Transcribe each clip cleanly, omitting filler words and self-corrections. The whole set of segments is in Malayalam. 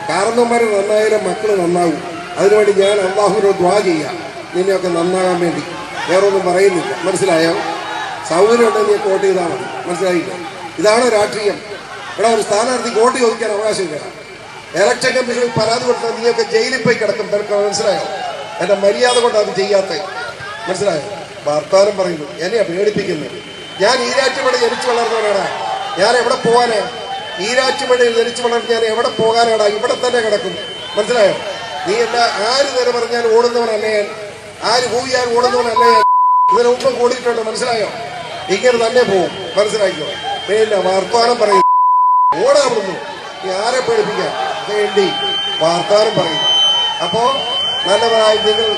കാരണന്മാർ നന്നായാലും മക്കൾ നന്നാവും. അതിനുവേണ്ടി ഞാൻ അള്ളാഹുവിനോട് ദ്വാ ചെയ്യാം, നിന്നെയൊക്കെ നന്നാകാൻ വേണ്ടി. വേറൊന്നും പറയുന്നില്ല. മനസ്സിലായോ? സൗകര്യം ഉണ്ടെങ്കിൽ നീ വോട്ട് ചെയ്താൽ മതി. മനസ്സിലായില്ല? ഇതാണ് രാഷ്ട്രീയം. ഇവിടെ ഒരു സ്ഥാനാർത്ഥിക്ക് വോട്ട് ചോദിക്കാൻ അവകാശമില്ല. ഇലക്ഷൻ കമ്മീഷനിൽ പരാതി കൊടുത്താൽ നീയൊക്കെ ജയിലിൽ പോയി കിടക്കും. തിരക്ക് മനസ്സിലായോ? എൻ്റെ മര്യാദ കൊണ്ട് അത് ചെയ്യാത്ത. മനസ്സിലായോ? വർത്താനം പറയുന്നു, എന്നെയാ പേടിപ്പിക്കുന്നത്. ഞാൻ ഈരാറ്റുപേട ജനിച്ചു വളർന്നവനാടാ. ഞാൻ എവിടെ പോകാനാ? ഈരാറ്റുപേടയിൽ ജനിച്ചു വളർന്ന് ഞാൻ എവിടെ പോകാനാടാ? ഇവിടെ തന്നെ കിടക്കും. മനസ്സിലായോ? നീ എന്താ ആര് നേരെ പറഞ്ഞാൽ ഓടുന്നവനല്ലേ ഞാൻ? ആര് പോയാൽ ഓടുന്നവനല്ലേ ഞാൻ? ഇതിന് മുമ്പ് കൂടിയിട്ടുണ്ട്. മനസ്സിലായോ? ഇങ്ങനെ തന്നെ പോവും. മനസ്സിലാക്കിയോ? പിന്നെ വർത്താനം പറയും, ഓടാവുന്നു. നീ ആരെ പേടിപ്പിക്കാൻ വേണ്ടി വർത്താനം പറയും. അപ്പോ നല്ലവരായ നിങ്ങൾ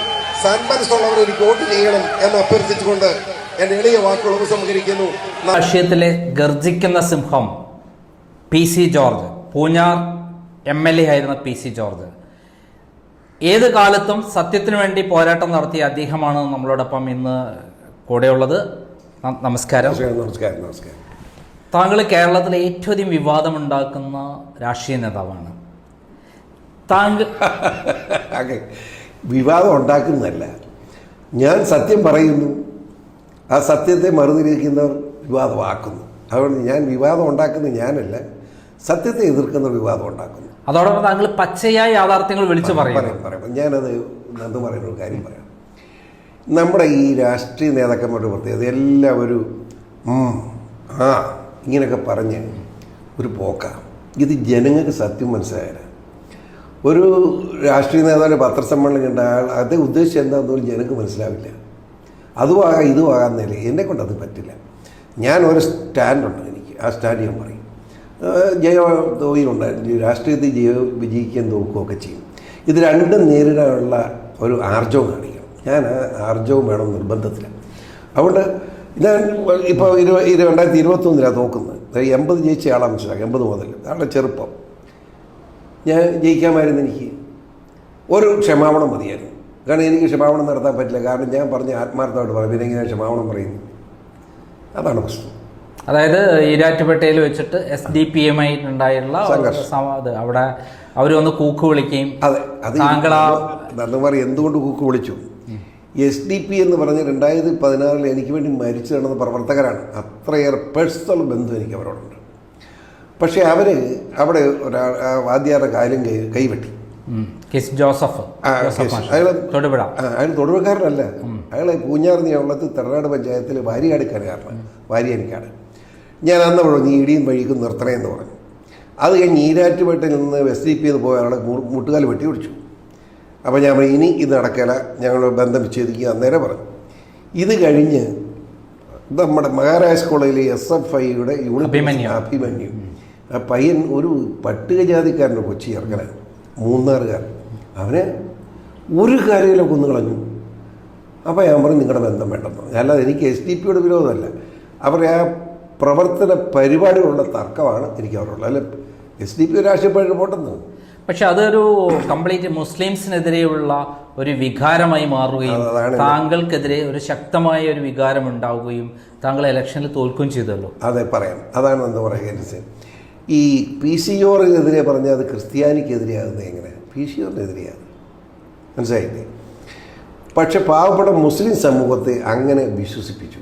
സന്മനസ്സുള്ളവർ എനിക്ക് വോട്ട് ചെയ്യണം എന്ന് അഭ്യർത്ഥിച്ചുകൊണ്ട് എന്റെ എളിയ വാക്കുകൾ ഉപസംഹരിക്കുന്നു. രാഷ്ട്രീയത്തിലെ ഗർജിക്കുന്ന സിംഹം PC ജോർജ്, പൂഞ്ഞാർ MLA ആയിരുന്ന PC ജോർജ്, ഏത് കാലത്തും സത്യത്തിനു വേണ്ടി പോരാട്ടം നടത്തിയ അദ്ദേഹമാണ് നമ്മളോടൊപ്പം ഇന്ന് കൂടെയുള്ളത്. നമസ്കാരം. നമസ്കാരം. നമസ്കാരം. താങ്കൾ കേരളത്തിലെ ഏറ്റവും അധികം വിവാദമുണ്ടാക്കുന്ന രാഷ്ട്രീയ നേതാവാണ്. താങ്കൾ വിവാദം ഉണ്ടാക്കുന്നതല്ല, ഞാൻ സത്യം പറയുന്നു, ആ സത്യത്തെ മറുതിരിക്കുന്നവർ വിവാദമാക്കുന്നു. അതുകൊണ്ട് ഞാൻ വിവാദം ഉണ്ടാക്കുന്നത് ഞാനല്ല, സത്യത്തെ എതിർക്കുന്നവർ വിവാദം ഉണ്ടാക്കുന്നു. അതോടൊപ്പം താങ്കൾ പച്ചയായ യാഥാർത്ഥ്യങ്ങൾ വിളിച്ചു പറയാം. ഞാനത് എന്ന് പറയുന്ന ഒരു കാര്യം പറയാം. നമ്മുടെ ഈ രാഷ്ട്രീയ നേതാക്കന്മാരുടെ പ്രത്യേകത എല്ലാവരും ഇങ്ങനെയൊക്കെ പറഞ്ഞ് ഒരു പോക്കാണ്. ഇത് ജനങ്ങൾക്ക് സത്യം മനസ്സിലായാൽ ഒരു രാഷ്ട്രീയ നേതാവിൻ്റെ പത്രസമ്മേളനം കണ്ട ആൾ അത് ഉദ്ദേശിച്ച് എന്താണെന്ന് ജനങ്ങൾക്ക് മനസ്സിലാവില്ല. അതുമാകാം ഇതുമാകാൻ നില എന്നെ കൊണ്ട് അത് പറ്റില്ല. ഞാൻ ഒരു സ്റ്റാൻഡുണ്ട് എനിക്ക്, ആ സ്റ്റാൻഡ് ഞാൻ പറയും. ജയ തോന്നുന്നുണ്ട്, രാഷ്ട്രീയത്തിൽ വിജയിക്കുകയും തോക്കുകയൊക്കെ ചെയ്യും. ഇത് രണ്ടും നേരിടാനുള്ള ഒരു ആർജവം കാണിക്കണം. ഞാൻ ആ ആർജവം വേണം നിർബന്ധത്തിലാണ്. അതുകൊണ്ട് ഞാൻ ഇപ്പോൾ 2021 തോക്കുന്നത്. 80 ജയിച്ച ആളാണ് മനസ്സിലാക്കി. 80 മുതൽ ആളുടെ ചെറുപ്പം ഞാൻ ജയിക്കാമായിരുന്നു. എനിക്ക് ഒരു ക്ഷമാപണം മതിയായിരുന്നു. കാരണം എനിക്ക് ക്ഷമാപണം നടത്താൻ പറ്റില്ല. കാരണം ഞാൻ പറഞ്ഞ ആത്മാർത്ഥമായിട്ട് പറയും, പിന്നെ ഇങ്ങനെ ക്ഷമാപണം പറയുന്നു. അതാണ് പ്രശ്നം. അതായത് ഈരാറ്റുപേട്ടയിൽ വെച്ചിട്ട് SDPM ഉണ്ടായുള്ള അവിടെ അവർ വന്ന് കൂക്ക് വിളിക്കുകയും. അതെ, അത് നല്ല പറയും. എന്തുകൊണ്ട് കൂക്ക് വിളിച്ചു? SDP എന്ന് പറഞ്ഞ് 2016 എനിക്ക് വേണ്ടി മരിച്ചു നടന്ന പ്രവർത്തകരാണ്. അത്രയേറെ പേഴ്സണൽ ബന്ധം എനിക്ക് അവരോടുണ്ട്. പക്ഷേ അവർ അവിടെ വാദ്യാരുടെ കാര്യം കൈവെട്ടി. ജോസഫ് അയാൾ തൊടുപുഴക്കാരനല്ല. അയാൾ പൂഞ്ഞാറിനിയുള്ളത് തെറനാട് പഞ്ചായത്തിൽ വാരിയാടിക്കാരുകാരനാണ്. വാരിയാനിക്കാട്. ഞാൻ അന്ന് പറഞ്ഞു, നീ ഇടിയും വഴിക്കും നിർത്തണേന്ന് പറഞ്ഞു. അത് കഴിഞ്ഞ് ഈരാറ്റുപേട്ടയിൽ നിന്ന് SDP പോയ ആളെ മുട്ടുകാൽ വെട്ടി പിടിച്ചു. അപ്പോൾ ഞാൻ പറഞ്ഞു, ഇനി ഇത് നടക്കില്ല, ഞങ്ങൾ ബന്ധം വിച്ഛേദിക്കുക. അന്നേരം പറഞ്ഞു. ഇത് കഴിഞ്ഞ് നമ്മുടെ മഹാരാജ് കോളേജിലെ SFIയുടെ അഭിമന്യു, ആ പയ്യൻ ഒരു പട്ടികജാതിക്കാരൻ്റെ കൊച്ചി ഇറക്കനാണ്, മൂന്നാറുകാരൻ. അവനെ ഒരു കാര്യമില്ല കൊന്നു കളഞ്ഞു. അപ്പോൾ ഞാൻ പറഞ്ഞു, നിങ്ങളുടെ ബന്ധം വേണ്ടെന്നോ. അല്ലാതെ എനിക്ക് SDP വിരോധമല്ല, അവരുടെ ആ പ്രവർത്തന പരിപാടികളുള്ള തർക്കമാണ് എനിക്ക് അവരുള്ളത്. അല്ല SDP രാഷ്ട്രീയ പോട്ടെന്ന്. പക്ഷെ അതൊരു കംപ്ലീറ്റ് മുസ്ലിംസിനെതിരെയുള്ള ഒരു വികാരമായി മാറുകയും താങ്കൾക്കെതിരെ ഒരു ശക്തമായ ഒരു വികാരം ഉണ്ടാവുകയും താങ്കൾ ഇലക്ഷനിൽ തോൽക്കുകയും ചെയ്തല്ലോ. അതെ, പറയാം. അതാണ് എന്താ പറയുക, ഈ PC ജോർജിനെതിരെ പറഞ്ഞാൽ അത് ക്രിസ്ത്യാനിക്കെതിരെയാകുന്നത് എങ്ങനെ? PC ജോർജിനെതിരെയാണ്. മനസ്സിലായില്ലേ? പക്ഷെ പാവപ്പെട്ട മുസ്ലിം സമൂഹത്തെ അങ്ങനെ വിശ്വസിപ്പിച്ചു.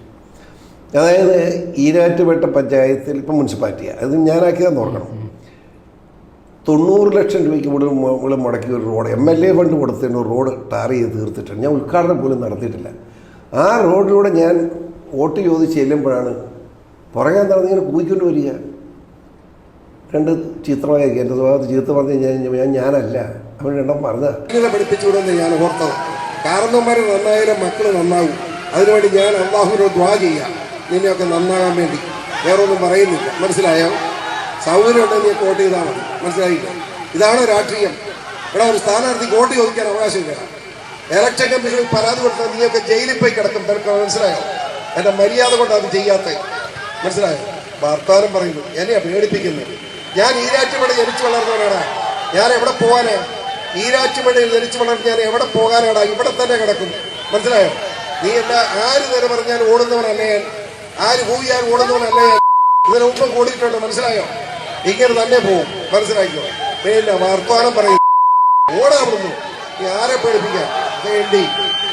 അതായത് ഈരാറ്റുപേട്ട പഞ്ചായത്തിൽ ഇപ്പം മുനിസിപ്പാലിറ്റിയാണ്, അത് ഞാനാക്കിയതെന്ന് ഓർക്കണം. 90 ലക്ഷം രൂപയ്ക്ക് മുകളിൽ മുടക്കിയ ഒരു റോഡ് MLA ഫണ്ട് കൊടുത്തിട്ട് റോഡ് ടാർ ചെയ്ത് തീർത്തിട്ടുണ്ട്. ഞാൻ ഉദ്ഘാടനം പോലും നടത്തിയിട്ടില്ല. ആ റോഡിലൂടെ ഞാൻ വോട്ട് ചോദിച്ച് ചെല്ലുമ്പോഴാണ് പുറകെ നടന്ന് ഇങ്ങനെ കൂയിക്കൊണ്ട് വരിക. 2 ചിത്രമായി എൻ്റെ സ്വഭാവത്തിൽ ചീത്ത പറഞ്ഞു ഞാനല്ല, അവൻ രണ്ടും പറഞ്ഞത് പഠിപ്പിച്ചുവിടുന്ന ഞാൻ ഓർത്തത്. കാരണന്മാർ നന്നായാലും മക്കൾ നന്നാവും. അതിനുവേണ്ടി ഞാൻ അള്ളാഹുവിനോട് ദ്വാ ചെയ്യാം, നിന്നെയൊക്കെ നന്നാകാൻ വേണ്ടി. വേറൊന്നും പറയുന്നില്ല. മനസ്സിലായോ? സൗകര്യം ഉണ്ടെങ്കിൽ നീ വോട്ട് ചെയ്താൽ മതി. മനസ്സിലായില്ല? ഇതാണ് രാഷ്ട്രീയം. ഇവിടെ ഒരു സ്ഥാനാർത്ഥിക്ക് വോട്ട് ചോദിക്കാൻ അവകാശമില്ല. ഇലക്ഷൻ കമ്മീഷനിൽ പരാതി കൊടുത്താൽ നീയൊക്കെ ജയിലിൽ പോയി കിടക്കും. തിരക്ക് മനസ്സിലായോ? എൻ്റെ മര്യാദ കൊണ്ട് അത് ചെയ്യാത്ത. മനസ്സിലായോ? വർത്താനം പറയുന്നു, എന്നെയാ പേടിപ്പിക്കുന്നത്. ഞാൻ ഈരാറ്റുപേട ജനിച്ചു വളർന്നവനാടാ. ഞാൻ എവിടെ പോകാനാ? ഈരാറ്റുപേടയിൽ ജനിച്ചു വളർന്ന് ഞാൻ എവിടെ പോകാനാടാ? ഇവിടെ തന്നെ കിടക്കും. മനസ്സിലായോ? നീ എന്താ ആര് നേരെ പറഞ്ഞാൽ ഓടുന്നവനല്ലേ ഞാൻ? ആര് പോയാൽ ഓടുന്നവനല്ലേ ഞാൻ? ഇതിന് മുമ്പ് കൂടിയിട്ടുണ്ട്. മനസ്സിലായോ? ഇങ്ങനെ തന്നെ പോവും. മനസ്സിലാക്കിയോ? പിന്നെ വർത്തമാനം പറയും. ഓടാവുന്നു നീ ആരെ പേടിപ്പിക്കാൻ വേണ്ടി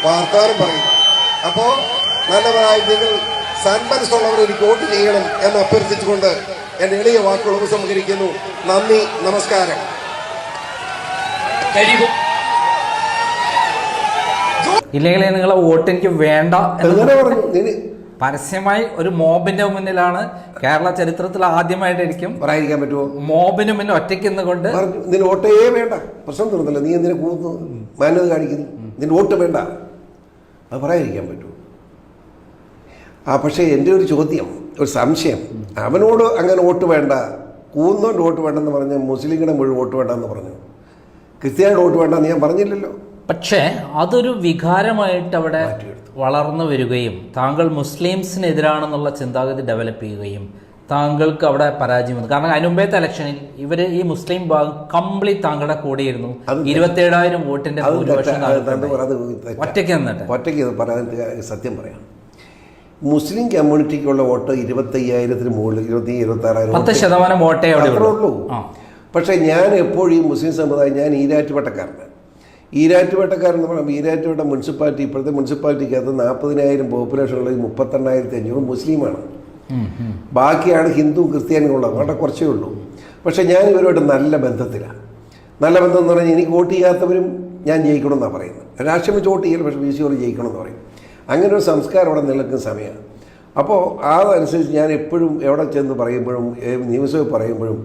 വർത്തമാനം പറയും. അപ്പോ നല്ലവരായി നിങ്ങൾ സന്മനസ്സുള്ളവർ എനിക്ക് വോട്ട് ചെയ്യണം എന്ന് അഭ്യർത്ഥിച്ചുകൊണ്ട് എന്റെ എളിയ വാക്കുകൾ ഉപസംഹരിക്കുന്നു. നന്ദി, നമസ്കാരം. ഇല്ലെങ്കിൽ നിങ്ങളെ വോട്ട് എനിക്ക് വേണ്ട അങ്ങനെ പറഞ്ഞു. പരസ്യമായി ഒരു മോബിന്റെ മുന്നിലാണ് കേരള ചരിത്രത്തിൽ ആദ്യമായിട്ടായിരിക്കും പറയാതിരിക്കാൻ പറ്റുമോ? മോബിന് മുന്നിൽ ഒറ്റയ്ക്ക് നിന്നുകൊണ്ട് നിന്റെ വോട്ടേ വേണ്ട, പ്രശ്നം തീർന്നല്ലോ, നീ എന്തിനെ കൂന്നു മാന്യത കാണിക്കുന്നു, നിന്റെ വോട്ട് വേണ്ട, അത് പറയാതിരിക്കാൻ പറ്റുമോ? പക്ഷേ എൻ്റെ ഒരു ചോദ്യം, ഒരു സംശയം, അവനോട് അങ്ങനെ വോട്ട് വേണ്ട, കൂന്നോണ്ട് വോട്ട് വേണ്ടെന്ന് പറഞ്ഞ് മുസ്ലിങ്ങളുടെ മുഴുവൻ വോട്ട് വേണ്ടെന്ന് പറഞ്ഞു, ക്രിസ്ത്യാനിയുടെ വോട്ട് വേണ്ടെന്ന് ഞാൻ പറഞ്ഞില്ലല്ലോ. പക്ഷേ അതൊരു വികാരമായിട്ട് അവിടെ വളർന്നു വരികയും താങ്കൾ മുസ്ലിംസിനെതിരാണെന്നുള്ള ചിന്താഗതി ഡെവലപ്പ് ചെയ്യുകയും താങ്കൾക്ക് അവിടെ പരാജയം വന്നു. കാരണം അതിന് മുമ്പത്തെ ഇലക്ഷനിൽ ഇവര് ഈ മുസ്ലിം ഭാഗം കംപ്ലീറ്റ് താങ്കളുടെ കൂടെയിരുന്നു. 27,000 വോട്ടിന്റെ ഒറ്റയ്ക്ക് നിന്നിട്ട് ഒറ്റയ്ക്ക് പറയാൻ സത്യം പറയാം, മുസ്ലിം കമ്മ്യൂണിറ്റിക്കുള്ള വോട്ട് 25,000 മുകളിൽ 26,000 10% വോട്ടേ അവിടെ ഉള്ളൂ. പക്ഷേ ഞാൻ എപ്പോഴും ഈ മുസ്ലിം സമുദായം, ഞാൻ ഈരാറ്റുപേട്ടക്കാരനാണ്. ഈരാറ്റുപേട്ടക്കാരൻ എന്ന് പറയുമ്പോൾ ഈരാറ്റുപേട്ട മുനിസിപ്പാലിറ്റി, ഇപ്പോഴത്തെ മുനിസിപ്പാലിറ്റിക്കകത്ത് 40,000 പോപ്പുലേഷനുള്ള 32,500 മുസ്ലിമാണ്. ബാക്കിയാണ് ഹിന്ദു ക്രിസ്ത്യാനികളുള്ളത്, വളരെ കുറച്ചേ ഉള്ളൂ. പക്ഷേ ഞാൻ ഇവരുമായിട്ട് നല്ല ബന്ധത്തിലാണ്. നല്ല ബന്ധം എന്ന് പറഞ്ഞാൽ എനിക്ക് വോട്ട് ചെയ്യാത്തവരും ഞാൻ ജയിക്കണമെന്നാണ് പറയുന്നത്. രാഷ്ട്രീയം വെച്ച് വോട്ട് ചെയ്യൽ, പക്ഷേ BCO ജയിക്കണമെന്ന് പറയും. അങ്ങനെ ഒരു സംസ്കാരം അവിടെ നിലനിൽക്കുന്ന സമയമാണ്. അപ്പോൾ അതനുസരിച്ച് ഞാൻ എപ്പോഴും എവിടെ ചെന്ന് പറയുമ്പോഴും നിയമസഭ പറയുമ്പോഴും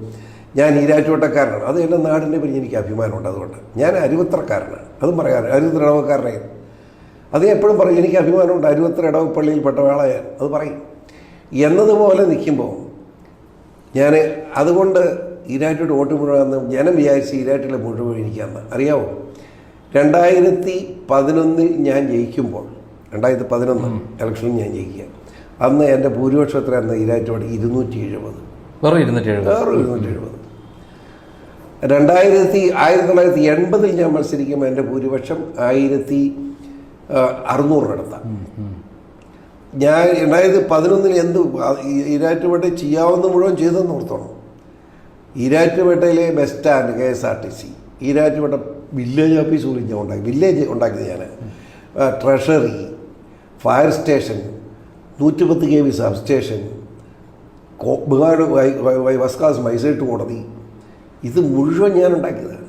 ഞാൻ ഈരാറ്റുപേട്ടക്കാരനാണ്. അത് എൻ്റെ നാടിനെ പറ്റി എനിക്ക് അഭിമാനമുണ്ട്. അതുകൊണ്ട് ഞാൻ അരുവത്രക്കാരനാണ്, അതും പറയാറ്, അരുവത്ര ഇടവക്കാരനായിരുന്നു. അത് എപ്പോഴും പറയും, എനിക്ക് അഭിമാനമുണ്ട്, അരുവത്ര ഇടവപ്പള്ളിയിൽ പെട്ട വേളയാൻ, അത് പറയും. എന്നതുപോലെ നിൽക്കുമ്പോൾ ഞാൻ അതുകൊണ്ട് ഈരാറ്റോട്ട് വോട്ട് മുഴുവൻ ജനം വിചാരിച്ച് ഈരാറ്റിലെ മുഴുവൻ എനിക്കാന്ന് അറിയാമോ? 2011 ഞാൻ ജയിക്കുമ്പോൾ, 2011 ഇലക്ഷനിൽ ഞാൻ ജയിക്കുക, അന്ന് എൻ്റെ ഭൂരിപക്ഷം എത്രയായിരുന്നു? ഈരാറ്റോട് 270. 270. 1980 ഞാൻ മത്സരിക്കുമ്പോൾ എൻ്റെ ഭൂരിപക്ഷം 1600 ഞാൻ 2011 എന്ത് ഈരാറ്റുപേട്ട ചെയ്യാവുന്ന മുഴുവൻ ചെയ്തെന്ന് ഓർത്തോണം. ഈരാറ്റുപേട്ടയിലെ bus stand, KSRTC, Erattupetta village office കൂടി ഞാൻ ഉണ്ടാക്കി, വില്ലേജ് ഉണ്ടാക്കിയത് ഞാൻ, treasury, fire station, 110 kV sub station, first class magistrate കോടതി, ഇത് മുഴുവൻ ഞാൻ ഉണ്ടാക്കിയതാണ്.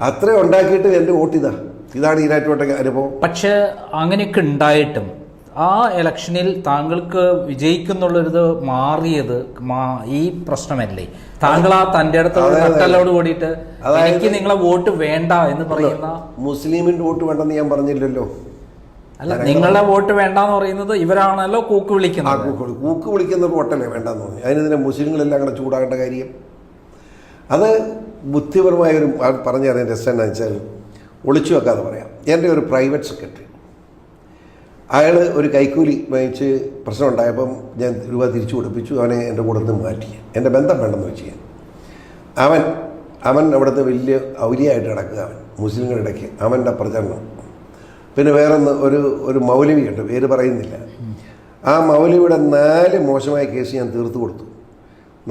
അത്ര ഉണ്ടാക്കിയിട്ട് എൻ്റെ വോട്ട് ഇതാണ് ഈരാറ്റുപേട്ട അനുഭവം. പക്ഷേ അങ്ങനെയൊക്കെ ഉണ്ടായിട്ടും ആ ഇലക്ഷനിൽ താങ്കൾക്ക് വിജയിക്കുന്നുള്ളൊരിത് മാറിയത് ഈ പ്രശ്നമല്ലേ? താങ്കൾ ആ തൻ്റെ അടുത്തോട് കൂടിയിട്ട് എനിക്ക് നിങ്ങളെ വോട്ട് വേണ്ട എന്ന് പറയുന്ന, മുസ്ലിമിൻ്റെ വോട്ട് വേണ്ടെന്ന് ഞാൻ പറഞ്ഞില്ലല്ലോ. അല്ല, നിങ്ങളുടെ വോട്ട് വേണ്ടെന്ന് പറയുന്നത് ഇവരാണല്ലോ കൂക്ക് വിളിക്കുന്നത്. കൂക്ക് വിളിക്കുന്ന വോട്ടല്ലേ വേണ്ടെന്ന് പറഞ്ഞു. അതിനെതിരെ മുസ്ലിങ്ങളെല്ലാം അങ്ങനെ ചൂടാകേണ്ട കാര്യം? അത് ബുദ്ധിപരമായൊരു പറഞ്ഞു തരാൻ രസം എന്താണെന്ന് വെച്ചാൽ, ഒളിച്ചു വെക്കാതെ പറയാം. എൻ്റെ ഒരു പ്രൈവറ്റ് സെക്രട്ടറി, അയാൾ ഒരു കൈക്കൂലി വാങ്ങിച്ച് പ്രശ്നം ഉണ്ടായപ്പം ഞാൻ രൂപ തിരിച്ചു കൊടുപ്പിച്ചു. അവനെ എൻ്റെ കൂടെ നിന്ന് മാറ്റി, എൻ്റെ ബന്ധം വേണ്ടെന്ന് വെച്ച് ഞാൻ. അവൻ അവിടുത്തെ വലിയ ഔലിയായിട്ട് കിടക്കുക, അവൻ മുസ്ലിങ്ങളുടെ ഇടയ്ക്ക് അവൻ്റെ പ്രചരണം. പിന്നെ വേറൊന്ന് ഒരു മൗലവിയുണ്ട്, പേര് പറയുന്നില്ല. ആ മൗലവിയുടെ 4 മോശമായ കേസ് ഞാൻ തീർത്തു കൊടുത്തു.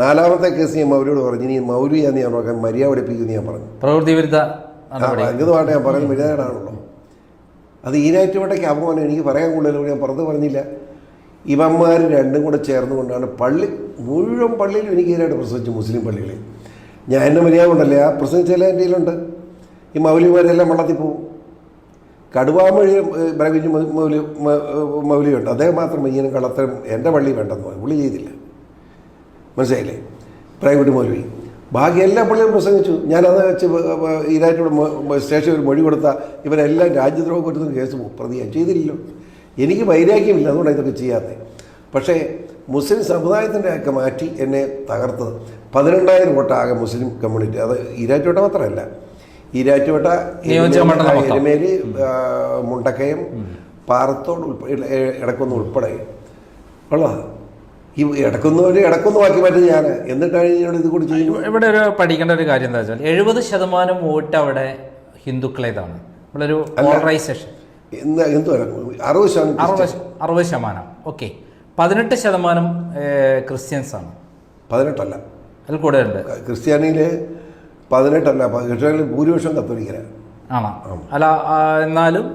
4ാമത്തെ കേസ് ഞാൻ മൗലിയോട് പറഞ്ഞു, ഇനി മൗലിയാന്ന് ഞാൻ നോക്കാൻ മര്യാദ പഠിപ്പിക്കുമെന്ന് ഞാൻ പറഞ്ഞു. പ്രവൃത്തി വിരുദ്ധ അംഗതമായിട്ട് ഞാൻ പറയുന്നത് മര്യാദയാണല്ലോ. അത് ഈരാറ്റുപേട്ടയ്ക്ക് അപമാനം, എനിക്ക് പറയാൻ കൂടുതലും ഞാൻ പുറത്ത് പറഞ്ഞില്ല. ഇവന്മാർ രണ്ടും കൂടെ ചേർന്നുകൊണ്ടാണ് മുഴുവൻ പള്ളിയിലും എനിക്ക് ഈരായിട്ട് പ്രസവിച്ചു, മുസ്ലിം പള്ളികളിൽ. ഞാൻ എൻ്റെ മര്യാദ കൊണ്ടല്ലേ ആ പ്രസംഗിച്ചാലും എൻ്റെ കയ്യിലുണ്ട്. ഈ മൗലിമാരെല്ലാം വള്ളത്തിൽ പോവും. കടുവാമൊഴി ബ്രവിഞ്ഞ് മൗലിയുണ്ട്, അദ്ദേഹം മാത്രം ഇങ്ങനെ കള്ളത്തരം എൻ്റെ പള്ളി വേണ്ടെന്ന് പറഞ്ഞു, പുള്ളി ചെയ്തില്ല. മനസ്സിലായില്ലേ? പ്രൈവറ്റ് മൗലവി ബാക്കി എല്ലാ പള്ളികളും പ്രസംഗിച്ചു. ഞാനത് വെച്ച് ഈരാറ്റോട് സ്റ്റേഷനിൽ ഒരു മൊഴി കൊടുത്താൽ ഇവരെല്ലാം രാജ്യദ്രോഹ കുറ്റത്തിന് കേസ് പ്രതിയാണ്, ചെയ്തില്ലല്ലോ. എനിക്ക് വൈരാഗ്യമില്ല, അതുകൊണ്ടാണ് ഇതൊക്കെ ചെയ്യാത്തത്. പക്ഷേ മുസ്ലിം സമുദായത്തിൻ്റെ ഒക്കെ മാറ്റി എന്നെ തകർത്തത്. 12,000 വോട്ട് ആകെ മുസ്ലിം കമ്മ്യൂണിറ്റി. അത് ഈരാറ്റുപേട്ട മാത്രമല്ല, ഈരാറ്റുപേട്ട, എരുമേലി, മുണ്ടക്കയം, പാറത്തോട് ഇടക്കൊന്ന് ഉൾപ്പെടെ ഉള്ള ഈ ഇടക്കൊന്ന് ബാക്കി മാറ്റി ഞാൻ. എന്നിട്ടാണ് ഇത് കൂടി ചെയ്യും. ഇവിടെ ഒരു പഠിക്കേണ്ട ഒരു കാര്യം എന്താ വെച്ചാൽ 70% വോട്ട് അവിടെ ഹിന്ദുക്കളേതാണ്. ഇവിടെ ഒരു പോളറൈസേഷൻ 60%. ഓക്കെ, 18% ക്രിസ്ത്യൻസ് ആണ്. 18 അല്ല, അതിൽ കൂടെ ഉണ്ട്. ക്രിസ്ത്യാനിയിൽ 18 പക്ഷേ ഭൂരിപക്ഷം കത്തോലിക്കരാണ്. ആണോ? അല്ല, എന്നാലും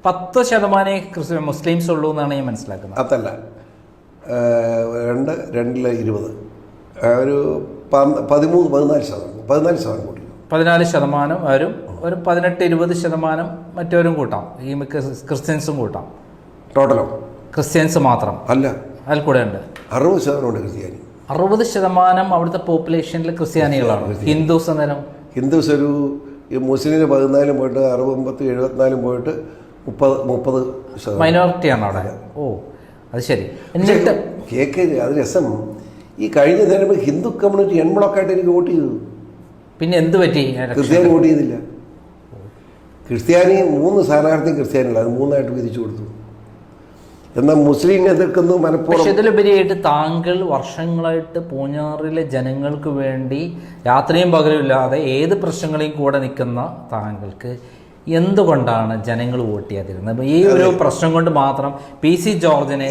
10% മുസ്ലിംസ് ഉള്ളൂ എന്നാണ് ഞാൻ മനസ്സിലാക്കുന്നത്. അതല്ല, 2-20 ഒരു 14% കൂടി. 14% അവരും ഒരു 18-20% മറ്റവരും കൂട്ടാം, ഈ ക്രിസ്ത്യൻസും കൂട്ടാം. ടോട്ടലോ? ക്രിസ്ത്യൻസ് മാത്രം അല്ല, അതിൽ കൂടെ ഉണ്ട് 60% ഉണ്ട് ക്രിസ്ത്യാനി. 60% അവിടുത്തെ പോപ്പുലേഷനിൽ ക്രിസ്ത്യാനികളാണ്. ഹിന്ദുസ് അന്നേരം ഹിന്ദുസ് ഒരു മുസ്ലിമിന് 14 പോയിട്ട് 69-74 പോയിട്ട് 30% മൈനോറിറ്റിയാണ് അവിടെ. ഓ, അത് ശരി. എന്നിട്ട് കേക്ക് അത് രസം, ഈ കഴിഞ്ഞ നേരം ഹിന്ദു കമ്മ്യൂണിറ്റി എൺമുളക്കായിട്ട് എനിക്ക് വോട്ട് ചെയ്തു. പിന്നെ എന്ത് പറ്റി? ക്രിസ്ത്യാനി വോട്ട് ചെയ്തില്ല. ക്രിസ്ത്യാനി 3 സ്ഥാനാർത്ഥിയും ക്രിസ്ത്യാനികൾ, അത് 3ആയിട്ട് വിധിച്ചു കൊടുത്തു. എന്നാൽ മുസ്ലിം എതിർക്കുന്നു മനഃപൂർവ്വം. പക്ഷെ ഇതിലുപരിയായിട്ട് താങ്കൾ വർഷങ്ങളായിട്ട് പൂഞ്ഞാറിലെ ജനങ്ങൾക്ക് വേണ്ടി രാത്രിയും പകലും ഇല്ലാതെ ഏത് പ്രശ്നങ്ങളെയും കൂടെ നിൽക്കുന്ന താങ്കൾക്ക് എന്തുകൊണ്ടാണ് ജനങ്ങൾ വോട്ട് ചെയ്യാതിരുന്നത്? ഈ ഒരു പ്രശ്നം കൊണ്ട് മാത്രം PC ജോർജിനെ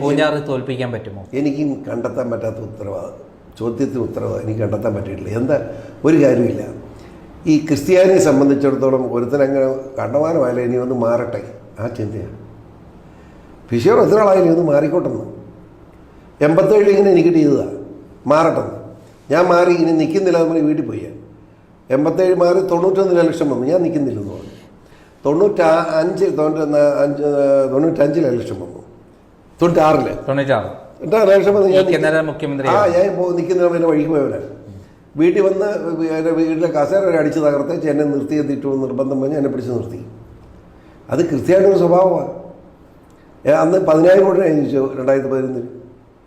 പൂഞ്ഞാറ് തോൽപ്പിക്കാൻ പറ്റുമോ? എനിക്കും കണ്ടെത്താൻ പറ്റാത്ത ചോദ്യത്തിന് ഉത്തരവാദം എനിക്ക് കണ്ടെത്താൻ പറ്റിയിട്ടില്ല. എന്താ, ഒരു കാര്യമില്ല. ഈ ക്രിസ്ത്യാനിയെ സംബന്ധിച്ചിടത്തോളം ഒരുത്തനങ്ങനെ കണ്ടമാനമായാലും ഇനി ഒന്ന് മാറട്ടെ, ആ ചിന്തയാണ്. ഫിഷർ എത്ര ആളായാലും ഒന്ന് മാറിക്കോട്ടെന്ന്. 87 ഇങ്ങനെ എനിക്ക് ചെയ്തതാണ്, മാറട്ടെന്ന്. ഞാൻ മാറി, ഇനി നിൽക്കുന്നില്ല, നമ്മൾ വീട്ടിൽ പോയി. 87 മാറി 91 ഇലക്ഷൻ വന്നു, ഞാൻ നിൽക്കുന്നില്ലെന്ന് പറഞ്ഞു. 95 ഇലക്ഷൻ വന്നു, 96 ഇലക്ഷൻ വന്നു. ഞാൻ മുഖ്യമന്ത്രി ഞാൻ നിൽക്കുന്ന എൻ്റെ വഴിക്ക് പോയവനാണ്. വീട്ടിൽ വന്ന് എൻ്റെ വീട്ടിലെ കസേര വരെ അടിച്ച് തകർത്തേച്ച് എന്നെ നിർത്തി എത്തിയിട്ടു നിർബന്ധം പറഞ്ഞ് എന്നെ പിടിച്ച് നിർത്തി. അത് ക്രിസ്ത്യാനിയുടെ സ്വഭാവമാണ്. അന്ന് 10,000 വോട്ടിന് ജയിച്ചു 2011.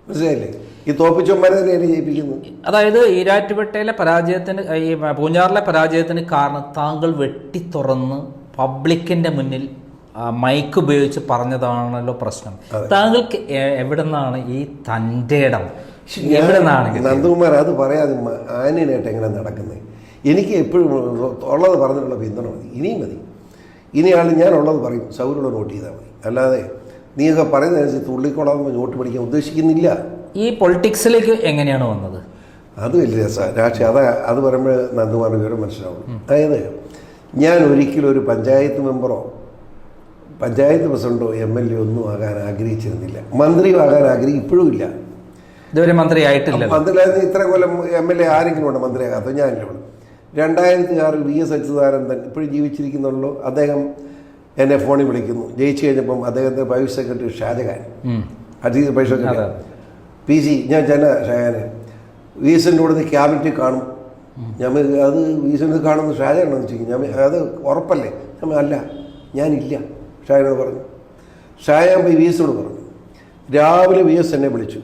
മനസ്സിലായില്ലേ? ഈ തോപ്പിച്ചോന്മാരെ തന്നെ എന്നെ ജയിപ്പിക്കുന്നു. അതായത് ഈരാറ്റുപേട്ടയിലെ പരാജയത്തിന്, ഈ പൂഞ്ഞാറിലെ പരാജയത്തിന് കാരണം താങ്കൾ വെട്ടിത്തുറന്ന് പബ്ലിക്കിന്റെ മുന്നിൽ മൈക്ക് ഉപയോഗിച്ച് പറഞ്ഞതാണല്ലോ പ്രശ്നം. താങ്കൾക്ക് എവിടെ നിന്നാണ് ഈ തൻ്റെ ഇടം? എവിടെ നിന്നാണ്? നന്ദകുമാർ, അത് പറയാതെ ആന്യനായിട്ട് എങ്ങനെ നടക്കുന്നത്? എനിക്ക് എപ്പോഴും ഉള്ളത് പറഞ്ഞിട്ടുള്ള പിന്തുണ മതി, ഇനിയും മതി. ഇനിയാണ് ഞാൻ ഉള്ളത് പറയും, സൗകര്യമുള്ള നോട്ട് ചെയ്താൽ മതി. അല്ലാതെ നീയൊക്കെ പറയുന്നതനുസരിച്ച് തുള്ളിക്കോളാമെന്ന് നോട്ട് പഠിക്കാൻ ഉദ്ദേശിക്കുന്നില്ല. ഈ പൊളിറ്റിക്സിലേക്ക് എങ്ങനെയാണ് വന്നത്? അത് വലിയ രസമാണ് രാഷ്ട്രീയം. അത് പറയുമ്പോൾ നന്ദകുമാറിന് വിവരം മനസ്സിലാവും. അതായത് ഞാൻ ഒരിക്കലും ഒരു പഞ്ചായത്ത് മെമ്പറോ പഞ്ചായത്ത് പ്രസിഡന്റോ MLA ഒന്നും ആകാൻ ആഗ്രഹിച്ചിരുന്നില്ല. മന്ത്രിയും ആകാൻ ഇപ്പോഴും ഇല്ല. ഇതുവരെ മന്ത്രി ആയിട്ടില്ല. മന്ത്രിയായിരുന്നു ഇത്ര കൊല്ലം. MLA ആരെങ്കിലും ഉണ്ട് മന്ത്രിയാകാത്ത? ഞാനില്ല ഉള്ളൂ. 2006 VS അച്യുതാനന്ദൻ ഇപ്പോഴും ജീവിച്ചിരിക്കുന്നുള്ളൂ. അദ്ദേഹം എന്നെ ഫോണിൽ വിളിക്കുന്നു. ജയിച്ചു കഴിഞ്ഞപ്പം അദ്ദേഹത്തിൻ്റെ private secretary Shajahan, Ajith private secretary PC. ഞാൻ ഷാജഹാനെ VSൻ്റെ കൂടെ ക്യാബിനറ്റിൽ കാണും. ഞാൻ അത് VSൻ്റെ കാണുന്നു ഷാജഹാനാണെന്ന് ചോദിക്കും. ഞാൻ അത് ഉറപ്പല്ലേ? ഞാൻ അല്ല, ഞാനില്ല, ഷാജഹാനോട് പറഞ്ഞു. ഷാജഹാൻ പോയി VSനോട് പറഞ്ഞു. രാവിലെ VS എന്നെ വിളിച്ചു,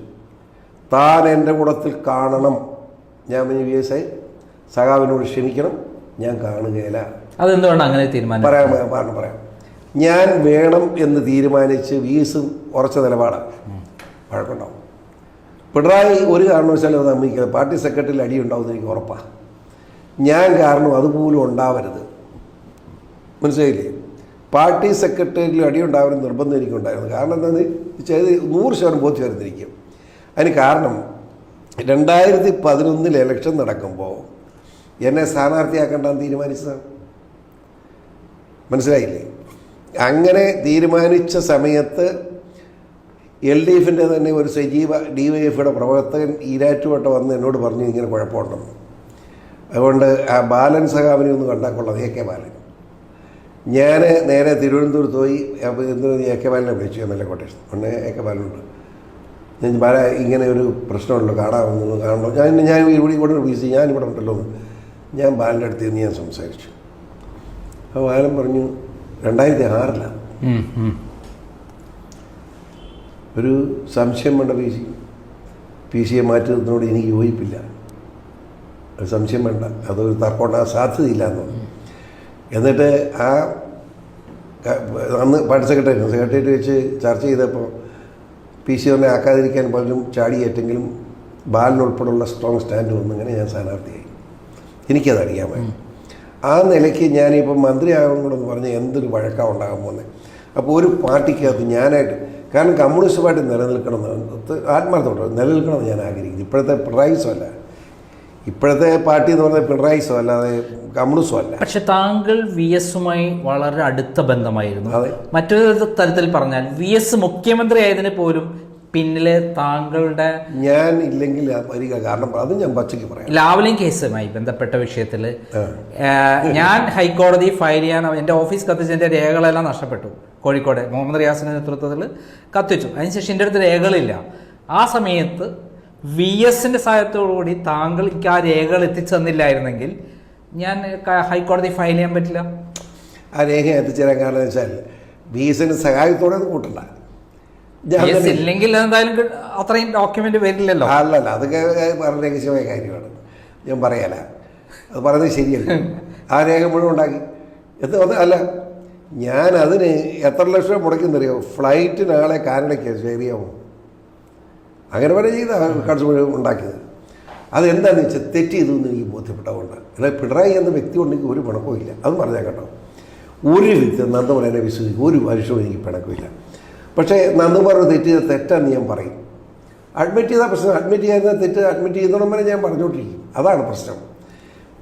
താൻ എൻ്റെ കൂടത്തിൽ കാണണം. ഞാൻ പറഞ്ഞു, VS സഖാവിനോട് ക്ഷമിക്കണം, ഞാൻ കാണുകയില്ല. അതെന്തുകൊണ്ട് അങ്ങനെ തീരുമാനം? പറയാം. ഞാൻ വേണം എന്ന് തീരുമാനിച്ച് VS ഉറച്ച നിലപാടാണ്. വഴക്കുണ്ടാവും. പിണറായി ഒരു കാരണവശാലും അത് അമ്മയ്ക്ക് പാർട്ടി സെക്രട്ടറിയിൽ അടിയുണ്ടാവുമെന്ന് എനിക്ക് ഉറപ്പാണ്. ഞാൻ കാരണം അതുപോലും ഉണ്ടാവരുത്. മനസ്സിലായില്ലേ? പാർട്ടി സെക്രട്ടറിയിൽ അടിയുണ്ടാവരുന്ന നിർബന്ധം എനിക്കുണ്ടായിരുന്നു. കാരണം എന്താണെന്ന് ചെയ്ത് 100% ബോധ്യമായിരുന്നിരിക്കും. അതിന് കാരണം 2011 ഇലക്ഷൻ നടക്കുമ്പോൾ എന്നെ സ്ഥാനാർത്ഥിയാക്കേണ്ടെന്ന് തീരുമാനിച്ചതാണ്. മനസ്സിലായില്ലേ? അങ്ങനെ തീരുമാനിച്ച സമയത്ത് LDFൻ്റെ തന്നെ ഒരു സജീവ DYFയുടെ പ്രവർത്തകൻ ഈരാറ്റുപേട്ട വന്ന് എന്നോട് പറഞ്ഞു, ഇങ്ങനെ കുഴപ്പമുണ്ടെന്ന്. അതുകൊണ്ട് ആ ബാലൻ സഖാവിനെ ഒന്ന് കണ്ടാൽ കൊള്ളാം, AK ബാലൻ. ഞാൻ നേരെ തിരുവനന്തപുരത്ത് പോയി. അപ്പോൾ എന്തിനു AK ബാലനെ വിളിച്ചു, എന്നല്ല കൊട്ടേഷൻ ഉടനെ AK ബാലനുണ്ട്. ഞാൻ ഇങ്ങനെ ഒരു പ്രശ്നമുണ്ടല്ലോ, കാണാമെന്ന് കാണണോ? ഞാൻ ഇവിടെ വിളിച്ചു, ഞാനിവിടെ ഉണ്ടല്ലോ. ഞാൻ ബാലൻ്റെ അടുത്ത് നിന്ന് ഞാൻ സംസാരിച്ചു. അപ്പോൾ ബാലൻ പറഞ്ഞു, 2006 ഒരു സംശയം വേണ്ട PC മാറ്റി നിർത്തുന്നതിനോട് എനിക്ക് യോജിപ്പില്ല. ഒരു സംശയം വേണ്ട, അതൊരു തർക്കമുണ്ടാകാൻ സാധ്യതയില്ല എന്ന്. എന്നിട്ട് അന്ന് പാർട്ടി സെക്രട്ടേറിയറ്റ് വെച്ച് ചർച്ച ചെയ്തപ്പോൾ PC തന്നെ ആക്കാതിരിക്കാൻ പലരും ചാടിയേറ്റെങ്കിലും ബാലനുൾപ്പെടെയുള്ള സ്ട്രോങ് സ്റ്റാൻഡ് വന്നു. അങ്ങനെ ഞാൻ സ്ഥാനാർത്ഥിയായി. എനിക്കത് അറിയാമായിരുന്നു. ആ നിലയ്ക്ക് ഞാനിപ്പം മന്ത്രിയാകുമെന്ന് പറഞ്ഞാൽ എന്തൊരു വഴക്കാണ് ഉണ്ടാകാൻ പോകുന്നത്. അപ്പോൾ ഒരു പാർട്ടിക്കകത്ത് ഞാനായിട്ട്, കാരണം കമ്മ്യൂണിസ്റ്റ് പാർട്ടി നിലനിൽക്കണമെന്ന് ആത്മാർത്ഥമായിട്ട് നിലനിൽക്കണമെന്ന് ഞാൻ ആഗ്രഹിക്കുന്നു. ഇപ്പോഴത്തെ പ്രൈസല്ല, ഇപ്പോഴത്തെ പാർട്ടി എന്ന് പറഞ്ഞാൽ പിണറായിസോ അല്ലാതെ കമ്മ്യൂണിസോ അല്ല. പക്ഷെ താങ്കൾ വി എസുമായി വളരെ അടുത്ത ബന്ധമായിരുന്നു. അതെ. മറ്റൊരു തരത്തിൽ പറഞ്ഞാൽ വി എസ് മുഖ്യമന്ത്രി ആയതിന് പോലും പിന്നിലെ താങ്കളുടെ ഞാൻ ഇല്ലെങ്കിൽ വരിക, കാരണം അത് ഞാൻ പച്ചയ്ക്ക് പറയാം. ലാവ്ലിൻ കേസുമായി ബന്ധപ്പെട്ട വിഷയത്തിൽ ഞാൻ ഹൈക്കോടതി ഫയൽ ചെയ്യാൻ എൻ്റെ ഓഫീസ് കത്തിച്ചതിൻ്റെ രേഖകളെല്ലാം നഷ്ടപ്പെട്ടു. കോഴിക്കോട് മുഹമ്മദ് റിയാസിന്റെ നേതൃത്വത്തിൽ കത്തിച്ചു. അതിനുശേഷം എൻ്റെ അടുത്ത് രേഖകളില്ല. ആ സമയത്ത് വി എസിന്റെ സഹായത്തോടുകൂടി താങ്കൾക്ക് ആ രേഖകൾ എത്തിച്ചു തന്നില്ലായിരുന്നെങ്കിൽ ഞാൻ ഹൈക്കോടതി ഫയൽ ചെയ്യാൻ പറ്റില്ല. ആ രേഖ എത്തിച്ചേരാൻ കാരണം വെച്ചാൽ വി എസിന്റെ സഹായത്തോടെ ഒന്നും കൂട്ടണ്ട. ഇല്ലെങ്കിൽ എന്തായാലും അത്രയും ഡോക്യുമെന്റ് വരില്ലല്ലോ. അല്ലല്ല, അതൊക്കെ വളരെ രഹസ്യമായ കാര്യമാണ്, ഞാൻ പറയാല. അത് പറയുന്നത് ശരിയല്ല. ആ രേഖ മുഴുവൻ ഉണ്ടാക്കി അല്ല, ഞാൻ അതിന് എത്ര ലക്ഷം മുടക്കുന്നറിയോ? ഫ്ലൈറ്റിന് ആളെ കാനഡയ്ക്ക് ശരിയാവും. അങ്ങനെ വരെ ചെയ്ത കടച്ചു മുഴുവൻ ഉണ്ടാക്കിയത്. അതെന്താണെന്ന് വെച്ചാൽ തെറ്റ് ചെയ്തു എന്ന് എനിക്ക് ബോധ്യപ്പെട്ടതുകൊണ്ട്. അല്ല, പിണറായി എന്ന വ്യക്തി ഉണ്ടെങ്കിൽ ഒരു പിണക്കവും ഇല്ല. അതും പറഞ്ഞാൽ കേട്ടോ, ഒരു വ്യക്തി നന്ദകുമാരനെ വിശ്വസിക്കും ഒരു മനുഷ്യനും എനിക്ക് പിണക്കമില്ല. പക്ഷേ നന്ദകുമാർ തെറ്റ് ചെയ്ത തെറ്റാന്ന് ഞാൻ പറയും. അഡ്മിറ്റ് ചെയ്താൽ പ്രശ്നം, അഡ്മിറ്റ് ചെയ്യാൻ തെറ്റ് അഡ്മിറ്റ് ചെയ്യുന്നോളം വരെ ഞാൻ പറഞ്ഞുകൊണ്ടിരിക്കും. അതാണ് പ്രശ്നം.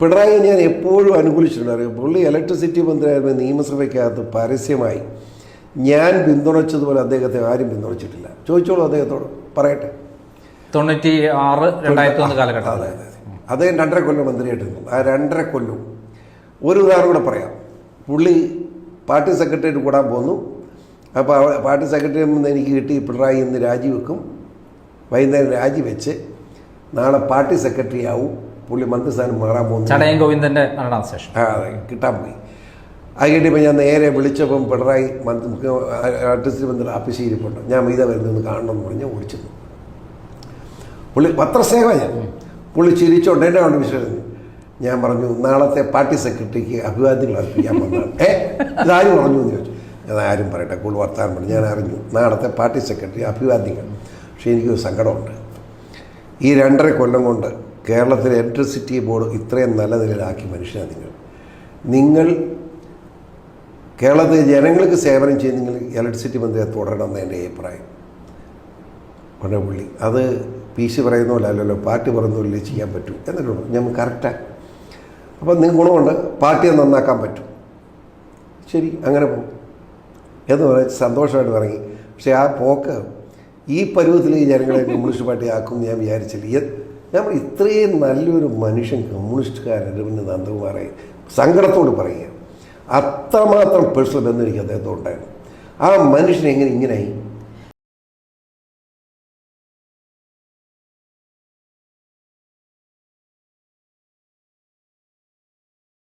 പിണറായി ഞാൻ എപ്പോഴും അനുകൂലിച്ചിട്ടുണ്ടായിരുന്നു. പുള്ളി ഇലക്ട്രിസിറ്റി മന്ത്രിയായിരുന്ന നിയമസഭയ്ക്കകത്ത് പരസ്യമായി ഞാൻ പിന്തുണച്ചതുപോലെ അദ്ദേഹത്തെ ആരും പിന്തുണച്ചിട്ടില്ല. ചോദിച്ചോളൂ അദ്ദേഹത്തോട്, പറയട്ടെ. 96-2001 കാലഘട്ടം. അതെ അതെ, അദ്ദേഹം 2.5 കൊല്ലം മന്ത്രിയായിട്ടിരുന്നു. ആ 2.5 കൊല്ലം ഒരു ഉദാഹരണം കൂടെ പറയാം. പുള്ളി പാർട്ടി സെക്രട്ടറിയേറ്റ് കൂടാൻ പോന്നു. അപ്പോൾ പാർട്ടി സെക്രട്ടറിയിൽ നിന്ന് എനിക്ക് കിട്ടി പിണറായി ഇന്ന് രാജിവെക്കും, വൈകുന്നേരം രാജിവെച്ച് നാളെ പാർട്ടി സെക്രട്ടറി ആവും, പുള്ളി മന്ത്രിസ്ഥാനം മാറാൻ പോകുന്നു. ചടയം ഗോവിന്ദൻ്റെ മരണശേഷം അതെ കിട്ടാൻ പോയി. അത് കഴിഞ്ഞപ്പോൾ ഞാൻ നേരെ വിളിച്ചപ്പം പിണറായി ആർട്ടിസ്റ്റ് മന്ത്രി ആഫീസിൽ ഇരിപ്പുണ്ട്, ഞാൻ മീത വരുന്നതെന്ന് കാണണമെന്ന് പറഞ്ഞ് ഓടിച്ചു. പുള്ളി പത്രസേവ ഞാൻ പുള്ളി ചിരിച്ചോണ്ട് എന്നെ കൊണ്ട് വിശ്വസിച്ചു. ഞാൻ പറഞ്ഞു നാളത്തെ പാർട്ടി സെക്രട്ടറിക്ക് അഭിവാദ്യങ്ങൾ അർപ്പിക്കാൻ വന്നതാണ്. ഇതാരും പറഞ്ഞു എന്ന് ചോദിച്ചു. ഞാൻ ആരും പറയട്ടെ, കൂടുതൽ വർത്താനം പറഞ്ഞു. ഞാൻ അറിഞ്ഞു നാളത്തെ പാർട്ടി സെക്രട്ടറി അഭിവാദ്യങ്ങൾ. പക്ഷേ എനിക്കൊരു സങ്കടമുണ്ട്. ഈ 2.5 കൊല്ലം കൊണ്ട് കേരളത്തിലെ ഇലക്ട്രിസിറ്റി ബോർഡ് ഇത്രയും നല്ല നിലയിലാക്കി മനുഷ്യനാണ് നിങ്ങൾ. കേരളത്തിലെ ജനങ്ങൾക്ക് സേവനം ചെയ്ത് നിങ്ങൾ ഇലക്ട്രിസിറ്റി മന്ത്രിയെ തുടരണമെന്ന് എൻ്റെ അഭിപ്രായം. വളരെ പുള്ളി അത് PC പറയുന്ന പോലെ അല്ലല്ലോ, പാർട്ടി പറയുന്ന പോലെ ചെയ്യാൻ പറ്റൂ എന്നിട്ടുള്ളൂ. ഞാൻ കറക്റ്റാണ്. അപ്പം നിങ്ങൾക്ക് ഗുണമുണ്ട്, പാർട്ടിയെ നന്നാക്കാൻ പറ്റും. ശരി, അങ്ങനെ പോകും എന്ന് പറഞ്ഞ് സന്തോഷമായിട്ട് ഇറങ്ങി. പക്ഷേ ആ പോക്ക് ഈ പരുവത്തിൽ ഈ ജനങ്ങളെ കമ്മ്യൂണിസ്റ്റ് പാർട്ടി ആക്കും ഞാൻ വിചാരിച്ചില്ല. നമ്മൾ ഇത്രയും നല്ലൊരു മനുഷ്യൻ കമ്മ്യൂണിസ്റ്റുകാരുടെ പിന്നെ നന്ദകുമാറായി സങ്കടത്തോട് പറയുക. അത്രമാത്രം പേഴ്സണൽ ബന്ധം എനിക്ക് അദ്ദേഹത്തോട് ഉണ്ടായിരുന്നു. ആ മനുഷ്യൻ എങ്ങനെ ഇങ്ങനെയായി?